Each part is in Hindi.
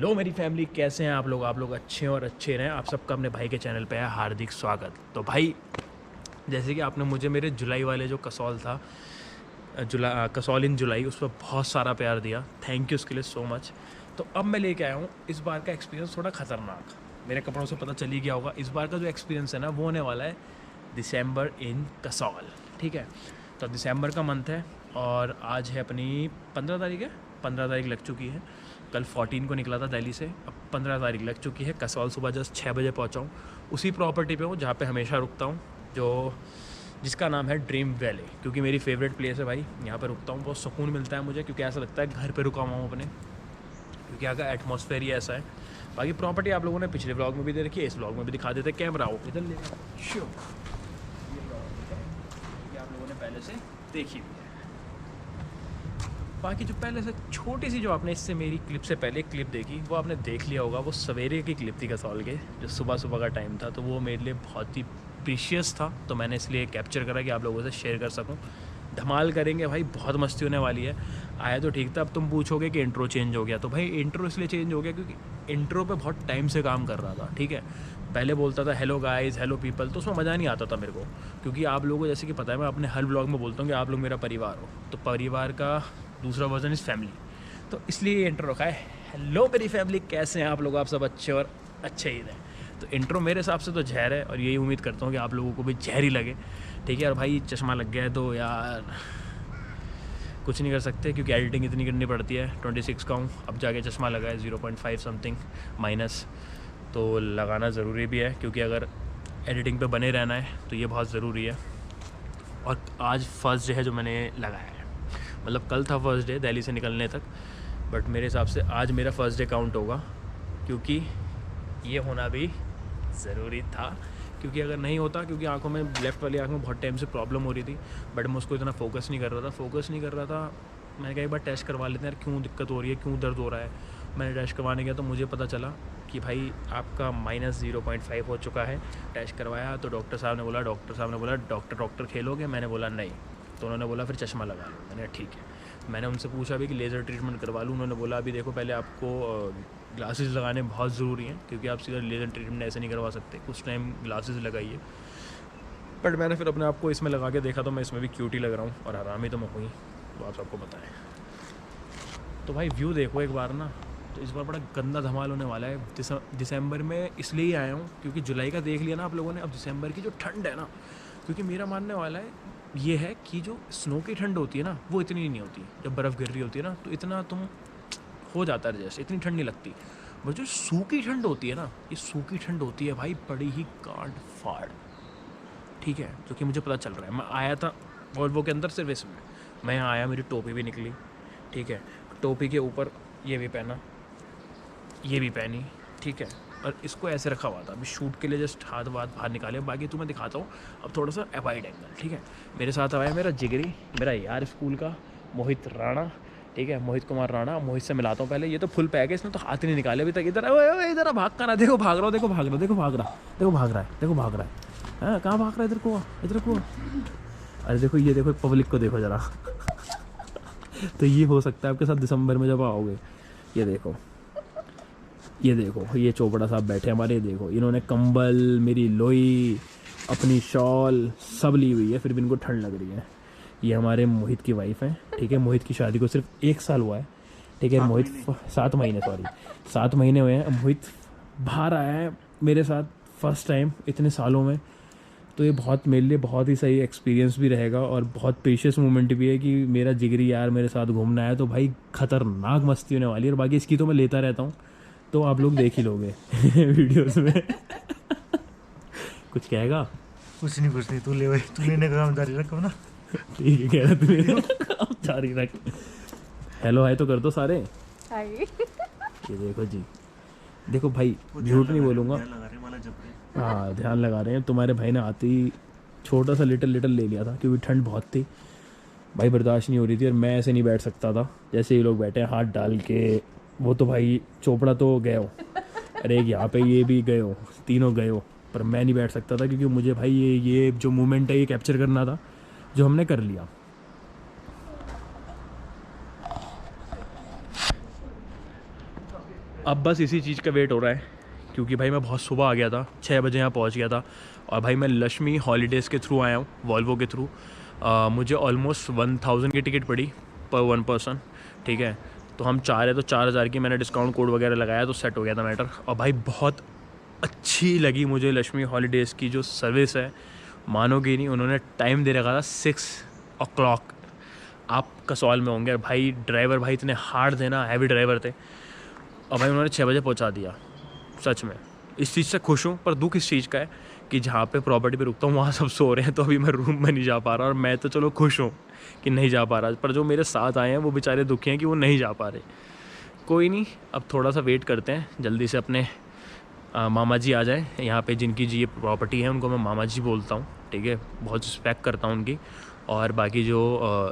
हेलो मेरी फैमिली, कैसे हैं आप लोग अच्छे हैं और अच्छे रहें। आप सबका अपने भाई के चैनल पे है हार्दिक स्वागत। तो भाई, जैसे कि आपने मुझे मेरे जुलाई वाले जो कसौल था, कसौल इन जुलाई, उस पर बहुत सारा प्यार दिया। थैंक यू उसके लिए सो मच। तो अब मैं लेके आया हूँ इस बार का एक्सपीरियंस थोड़ा ख़तरनाक। मेरे कपड़ों से पता चल ही गया होगा, इस बार का जो एक्सपीरियंस है ना वो होने वाला है दिसंबर इन कसौल। ठीक है, तो दिसंबर का मंथ है और आज है अपनी 15 तारीख है। 15 तारीख लग चुकी है। कल 14 को निकला था दिल्ली से, अब 15 तारीख लग चुकी है। कसौल सुबह जस्ट 6 बजे पहुँचा हूँ। उसी प्रॉपर्टी पे हूँ जहाँ पे हमेशा रुकता हूँ, जिसका नाम है ड्रीम वैली, क्योंकि मेरी फेवरेट प्लेस है भाई। यहाँ पे रुकता हूँ, बहुत सुकून मिलता है मुझे, क्योंकि ऐसा लगता है घर पे रुका हुआ हूँ अपने, क्योंकि यहाँ का एटमॉस्फेयर ही ऐसा है। बाकी प्रॉपर्टी आप लोगों ने पिछले व्लॉग में भी दे रखी है, इस व्लॉग में भी दिखा देते। कैमरा हो इधर ले श्योर, ये आप लोगों ने पहले से देखी हुई है। बाकी जो पहले से छोटी सी जो आपने इससे मेरी क्लिप से पहले क्लिप देखी वो आपने देख लिया होगा, वो सवेरे की क्लिप थी कसौल के, जो सुबह सुबह का टाइम था। तो वो मेरे लिए बहुत ही प्रीशियस था, तो मैंने इसलिए कैप्चर करा कि आप लोगों से शेयर कर सकूं। धमाल करेंगे भाई, बहुत मस्ती होने वाली है। आया तो ठीक था। अब तुम पूछोगे कि इंट्रो चेंज हो गया, तो भाई इंट्रो इसलिए चेंज हो गया क्योंकि इंट्रो पे बहुत टाइम से काम कर रहा था। ठीक है, पहले बोलता था हेलो गाइस, हेलो पीपल, तो उसमें मज़ा नहीं आता था मेरे को, क्योंकि आप लोगों को जैसे कि पता है मैं अपने हर व्लॉग में बोलता हूँ कि आप लोग मेरा परिवार हो, तो परिवार का दूसरा वर्जन इज़ फैमिली। तो इसलिए इंट्रो रखा है, हेलो मेरी फैमिली, कैसे हैं आप लोग, आप सब अच्छे और अच्छे ही रहें। तो इंट्रो मेरे हिसाब से तो जहर है, और यही उम्मीद करता हूँ कि आप लोगों को भी जहर ही लगे। ठीक है, और भाई चश्मा लग गया है तो यार कुछ नहीं कर सकते, क्योंकि एडिटिंग इतनी करनी पड़ती है। 26 का हूँ, अब जाके चश्मा लगा है 0.5 समथिंग माइनस, तो लगाना ज़रूरी भी है, क्योंकि अगर एडिटिंग पे बने रहना है तो ये बहुत ज़रूरी है। और आज फर्स्ट डे है जो मैंने लगाया है, मतलब कल था फर्स्ट डे दिल्ली से निकलने तक, बट मेरे हिसाब से आज मेरा फर्स्ट डे काउंट होगा, क्योंकि ये होना भी ज़रूरी था। क्योंकि अगर नहीं होता, क्योंकि आंखों में, लेफ़्ट वाली आंख में बहुत टाइम से प्रॉब्लम हो रही थी, बट मैं उसको इतना फोकस नहीं कर रहा था। मैंने कहा एक बार टेस्ट करवा लेते हैं यार, क्यों दिक्कत हो रही है, क्यों दर्द हो रहा है। मैंने टेस्ट करवाने गया तो मुझे पता चला कि भाई आपका -0.5 हो चुका है। टेस्ट करवाया तो डॉक्टर साहब ने बोला डॉक्टर खेलोगे? मैंने बोला नहीं। तो उन्होंने बोला फिर चश्मा लगा लो। मैंने ठीक है। मैंने उनसे पूछा भी कि लेज़र ट्रीटमेंट करवा लूँ? उन्होंने बोला अभी देखो, पहले आपको ग्लासेस लगाने बहुत ज़रूरी हैं, क्योंकि आप सीधा लेज़र ट्रीटमेंट ऐसे नहीं करवा सकते, कुछ टाइम ग्लासेस लगाइए। बट मैंने फिर अपने आप को इसमें लगा के देखा तो मैं इसमें भी क्यूट ही लग रहा हूँ, और आरामी तो मैं हुई, तो आप सबको बताएं। तो भाई व्यू देखो एक बार ना, तो इस बार बड़ा गंदा धमाल होने वाला है। दिसंबर में इसलिए ही आया हूँ क्योंकि जुलाई का देख लिया ना आप लोगों ने, अब दिसंबर की जो ठंड है ना, क्योंकि मेरा मानने वाला है ये है कि जो स्नो की ठंड होती है ना वो इतनी नहीं होती। जब बर्फ़ गिर रही होती है ना तो इतना तुम हो जाता है जैसे, इतनी ठंड नहीं लगती। बट जो सूखी ठंड होती है ना, ये सूखी ठंड होती है भाई बड़ी ही कांड फाड़। ठीक है, जो कि मुझे पता चल रहा है। मैं आया था वॉल्वो के अंदर सिर्फ इसमें, मैं यहाँ आया, मेरी टोपी भी निकली। ठीक है, टोपी के ऊपर ये भी पहना, ये भी पहनी। ठीक है, और इसको ऐसे रखा हुआ था, अभी शूट के लिए जस्ट हाथ बाहर निकाले। बाकी तुम्हें दिखाता हूँ अब थोड़ा सा वाइड एंगल। ठीक है, मेरे साथ आया मेरा जिगरी, मेरा यार स्कूल का मोहित राणा। ठीक है, मोहित कुमार राणा। मोहित से मिलाता हूँ पहले। ये तो फुल पैक है, इसने तो हाथ ही नहीं निकाले अभी तक। इधर भाग कर रहा, देखो भाग रहा है। हाँ, कहाँ भाग रहा है? इधर को। अरे देखो, ये देखो पब्लिक को देखो ज़रा। तो ये हो सकता है आपके साथ दिसंबर में जब आओगे। ये देखो, ये चोपड़ा साहब बैठे हमारे। ये देखो, इन्होंने कंबल, मेरी लोई, अपनी शॉल सब ली हुई है, फिर भी इनको ठंड लग रही है। ये हमारे मोहित की वाइफ है। ठीक है, मोहित की शादी को सिर्फ 1 साल हुआ है। ठीक है, मोहित 7 महीने 7 महीने हुए हैं। मोहित बाहर आया है मेरे साथ फर्स्ट टाइम इतने सालों में, तो ये बहुत मेरे लिए बहुत ही सही एक्सपीरियंस भी रहेगा, और बहुत प्रीशियस मोमेंट भी है कि मेरा जिगरी यार मेरे साथ घूमना है। तो भाई खतरनाक मस्ती होने वाली है, और बाकी इसकी तो मैं लेता रहता हूँ, तो आप लोग देख ही लोगे वीडियोस में। कुछ कहेगा? कुछ नहीं, तू लेने का काम जारी रखो ना। ठीक है, कह रहा तू जारी रख। हेलो हाय तो कर दो सारे। हाय। ये देखो जी, देखो भाई, झूठ नहीं बोलूँगा। हाँ, ध्यान लगा रहे हैं। तुम्हारे भाई ने आते ही छोटा सा लिटिल ले लिया था, क्योंकि ठंड बहुत थी भाई, बर्दाश्त नहीं हो रही थी, और मैं ऐसे नहीं बैठ सकता था जैसे ये लोग बैठे हैं हाथ डाल के। वो तो भाई चोपड़ा तो गए हो, अरे यहाँ पे ये भी गए हो, तीनों गए हो, पर मैं नहीं बैठ सकता था, क्योंकि मुझे भाई ये जो मोमेंट है ये कैप्चर करना था, जो हमने कर लिया। अब बस इसी चीज़ का वेट हो रहा है, क्योंकि भाई मैं बहुत सुबह आ गया था, 6 बजे यहाँ पहुँच गया था। और भाई मैं लक्ष्मी हॉलीडेज़ के थ्रू आया हूँ, वॉल्वो के थ्रू। मुझे ऑलमोस्ट 1000 की टिकट पड़ी पर 1 पर्सन, ठीक है। तो हम 4 है तो 4000 की मैंने डिस्काउंट कोड वगैरह लगाया तो सेट हो गया था मैटर। और भाई बहुत अच्छी लगी मुझे लक्ष्मी हॉलीडेज़ की जो सर्विस है, मानोगे नहीं। उन्होंने टाइम दे रखा था 6 o'clock। आप कसौल में होंगे भाई, ड्राइवर भाई इतने हार्ड थे ना, हैवी ड्राइवर थे। और भाई उन्होंने 6 बजे पहुंचा दिया। सच में इस चीज़ से खुश हूँ, पर दुख इस चीज़ का है कि जहाँ पे प्रॉपर्टी पे रुकता हूँ वहाँ सब सो रहे हैं, तो अभी मैं रूम में नहीं जा पा रहा। और मैं तो चलो खुश हूँ कि नहीं जा पा रहा, पर जो मेरे साथ आए हैं वो बेचारे दुखी हैं कि वो नहीं जा पा रहे। कोई नहीं, अब थोड़ा सा वेट करते हैं, जल्दी से अपने मामा जी आ जाएँ यहाँ पे। जिनकी जी ये प्रॉपर्टी है उनको मैं मामा जी बोलता हूँ, ठीक है। बहुत रिस्पेक्ट करता हूँ उनकी। और बाकी जो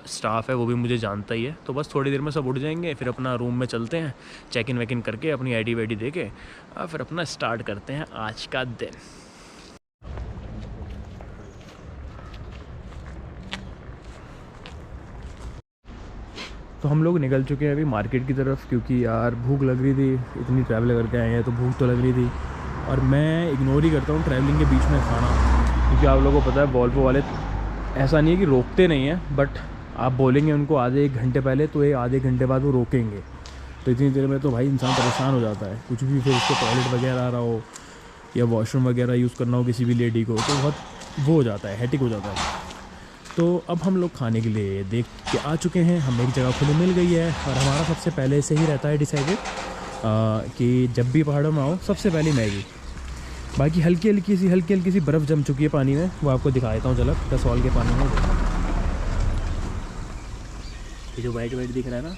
स्टाफ है वो भी मुझे जानता ही है। तो बस थोड़ी देर में सब उठ जाएंगे, फिर अपना रूम में चलते हैं, चेक इन वेक इन करके अपनी आईडी वाईडी दे के फिर अपना स्टार्ट करते हैं आज का दिन। तो हम लोग निकल चुके हैं अभी मार्केट की तरफ, क्योंकि यार भूख लग रही थी। इतनी ट्रैवल करके आए हैं तो भूख तो लग रही थी। और मैं इग्नोर ही करता हूँ ट्रैवलिंग के बीच में खाना, क्योंकि आप लोगों को पता है वॉल्वो वाले ऐसा नहीं है कि रोकते नहीं हैं, बट आप बोलेंगे उनको आधे 1 घंटे पहले तो ये आधे घंटे बाद वो रोकेंगे। तो इतनी देर में तो भाई इंसान परेशान हो जाता है। कुछ भी, फिर उसको टॉयलेट वगैरह आ रहा हो या वॉशरूम वगैरह यूज़ करना हो किसी भी लेडी को, तो बहुत वो हो जाता है, हेटिक हो जाता है। तो अब हम लोग खाने के लिए देख के आ चुके हैं। हमें एक जगह खुली मिल गई है, और हमारा सबसे पहले से ही रहता है डिसाइडेड कि जब भी पहाड़ों में आओ सबसे पहले मैगी। बाकी हल्की हल्की सी बर्फ़ जम चुकी है पानी में, वो आपको दिखा देता हूँ झलक। कसौल के पानी में ये जो वाइट दिख रहा है ना,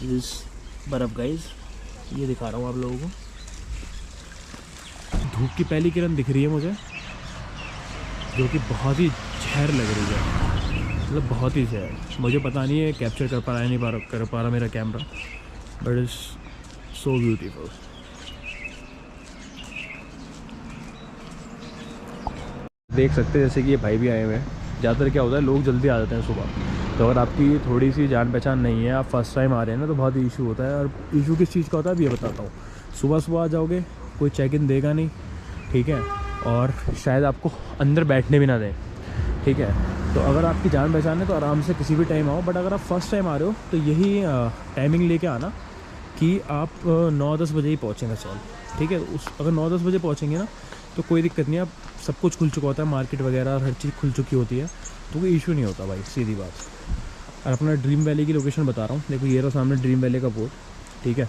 इस बर्फ़ गाइस, ये दिखा रहा हूँ आप लोगों को। धूप की पहली किरण दिख रही है मुझे, जो कि बहुत ही जहर लग रही है, मतलब बहुत ही जहर। मुझे पता नहीं है कैप्चर कर पा रहा है नहीं कर पा रहा मेरा camera, but it's so beautiful. देख सकते हैं जैसे कि ये भाई भी आए हुए हैं। ज़्यादातर क्या होता है, लोग जल्दी आ जाते हैं सुबह। तो अगर आपकी थोड़ी सी जान पहचान नहीं है, आप फर्स्ट टाइम आ रहे हैं ना, तो बहुत इशू होता है। और इशू किस चीज़ का होता है अभी ये बताता हूँ। सुबह आ जाओगे, कोई चेक इन देगा नहीं, ठीक है, और शायद आपको अंदर बैठने भी ना दें, ठीक है। तो अगर आपकी जान पहचान है तो आराम से किसी भी टाइम आओ। बट अगर आप फर्स्ट टाइम आ रहे हो तो यही टाइमिंग लेके आना कि आप 9-10 बजे ही पहुँचेंगे कसौल, ठीक है। अगर 9-10 बजे पहुँचेंगे ना तो कोई दिक्कत नहीं है, सब कुछ खुल चुका होता है, मार्केट वगैरह हर चीज़ खुल चुकी होती है, तो कोई इशू नहीं होता भाई, सीधी बात। और अपना ड्रीम वैली की लोकेशन बता रहा हूँ, देखो ये रहा सामने ड्रीम वैली का बोर्ड, ठीक है।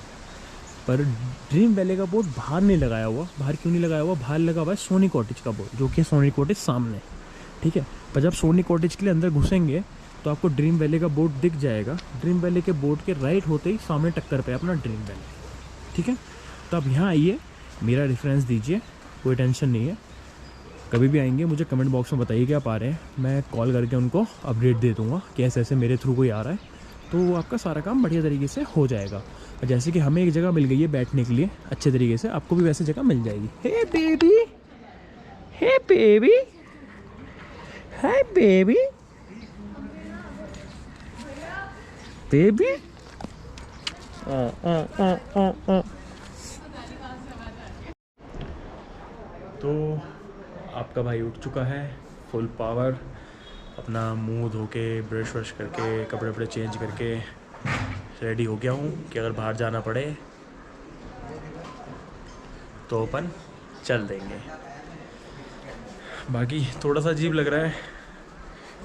पर ड्रीम वैली का बोर्ड बाहर नहीं लगाया हुआ। बाहर क्यों नहीं लगाया हुआ? बाहर लगा हुआ है सोनी कॉटेज का बोर्ड, जो कि सोनी कॉटेज सामने, ठीक है। पर जब सोनी कॉटेज के लिए अंदर घुसेंगे तो आपको ड्रीम वैली का बोर्ड दिख जाएगा। ड्रीम वैली के बोर्ड के राइट होते ही सामने टक्कर पे अपना ड्रीम वैली, ठीक है। तो आप यहाँ आइए, मेरा रेफरेंस दीजिए, कोई टेंशन नहीं है। कभी भी आएंगे मुझे कमेंट बॉक्स में बताइए कि आप आ रहे हैं, मैं कॉल करके उनको अपडेट दे दूँगा कि ऐसे ऐसे मेरे थ्रू कोई आ रहा है, तो आपका सारा काम बढ़िया तरीके से हो जाएगा। और जैसे कि हमें एक जगह मिल गई है बैठने के लिए अच्छे तरीके से, आपको भी वैसे जगह मिल जाएगी। हे बेबी, हे बेबी, हाय बेबी, बेबी। तो आपका भाई उठ चुका है फुल पावर, अपना मुंह धो के ब्रश व्रश करके कपड़े वपड़े चेंज करके रेडी हो गया हूँ कि अगर बाहर जाना पड़े तो अपन चल देंगे। बाकी थोड़ा सा अजीब लग रहा है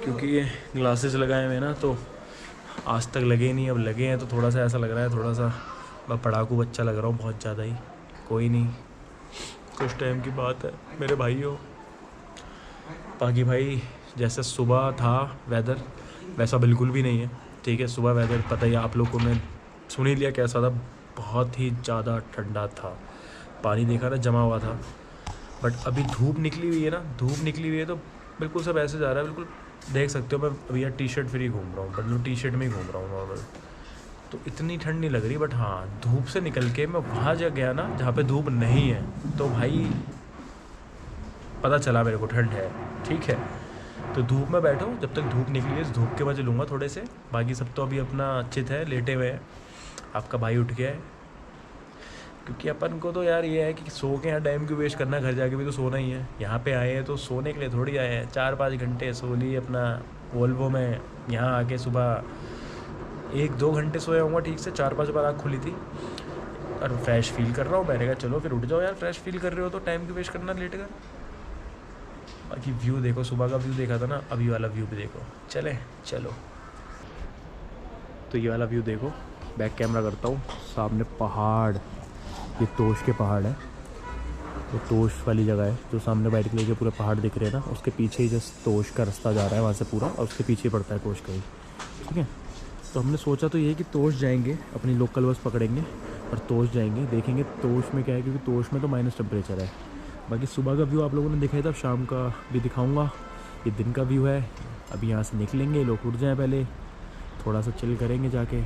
क्योंकि ये ग्लासेस लगाए हुए हैं ना, तो आज तक लगे नहीं, अब लगे हैं तो थोड़ा सा ऐसा लग रहा है, थोड़ा सा मैं पढ़ाकू बच्चा लग रहा हूँ बहुत ज़्यादा ही। कोई नहीं, कुछ टाइम की बात है मेरे भाइयों। बाकी भाई जैसे सुबह था वेदर वैसा बिल्कुल भी नहीं है, ठीक है। सुबह वेदर पता ही आप लोग को, मैं सुन ही लिया कैसा था, बहुत ही ज़्यादा ठंडा था, पानी देखा ना जमा हुआ था। बट अभी धूप निकली हुई है ना, धूप निकली हुई है तो बिल्कुल सब ऐसे जा रहा है, बिल्कुल देख सकते हो। मैं अभी यार टी शर्ट फ्री घूम रहा हूँ, मतलब टी शर्ट में ही घूम रहा हूँ नॉर्मल, तो इतनी ठंड नहीं लग रही। बट हाँ, धूप से निकल के मैं वहाँ जा गया ना जहाँ पे धूप नहीं है, तो भाई पता चला मेरे को ठंड है, ठीक है। तो धूप में बैठो, जब तक धूप निकली है इस धूप के मजे लूँगा थोड़े से। बाकी सब तो अभी अपना चित है, लेटे हुए हैं। आपका भाई उठ गया है, क्योंकि अपन को तो यार ये है कि सो के यहाँ टाइम क्यों वेस्ट करना, घर जाके भी तो सोना ही है। यहाँ पे आए हैं तो सोने के लिए थोड़ी आए हैं। 4-5 घंटे सो लिए अपना वोल्वो में। यहाँ आके सुबह 1-2 घंटे सोया हूँ ठीक से, 4-5 बार आँख खुली थी और फ्रेश फील कर रहा हूँ। मैंने कहा चलो फिर उठ जाओ यार, फ्रेश फील कर रहे हो तो टाइम क्यों वेस्ट करना लेट कर। बाकी व्यू देखो, सुबह का व्यू देखा था ना, अभी वाला व्यू भी देखो। चलो तो ये वाला व्यू देखो, बैक कैमरा करता हूँ। सामने पहाड़, ये तोश के पहाड़ है, वो तोश वाली जगह है जो सामने वाइट कलर के पूरे पहाड़ दिख रहे हैं ना, उसके पीछे ही जस्ट तोश का रास्ता जा रहा है वहाँ से पूरा, और उसके पीछे पड़ता है तोश का ही। ठीक है, तो हमने सोचा तो ये कि तोश जाएंगे, अपनी लोकल बस पकड़ेंगे और तोश जाएंगे, देखेंगे तोश में क्या है, क्योंकि तोश में तो माइनस टेम्परेचर है। बाकी सुबह का व्यू आप लोगों ने दिखाया था, शाम का भी दिखाऊँगा। ये दिन का व्यू है। अभी यहाँ से निकलेंगे, लोग उठ जाएँ, पहले थोड़ा सा चिल करेंगे जाके,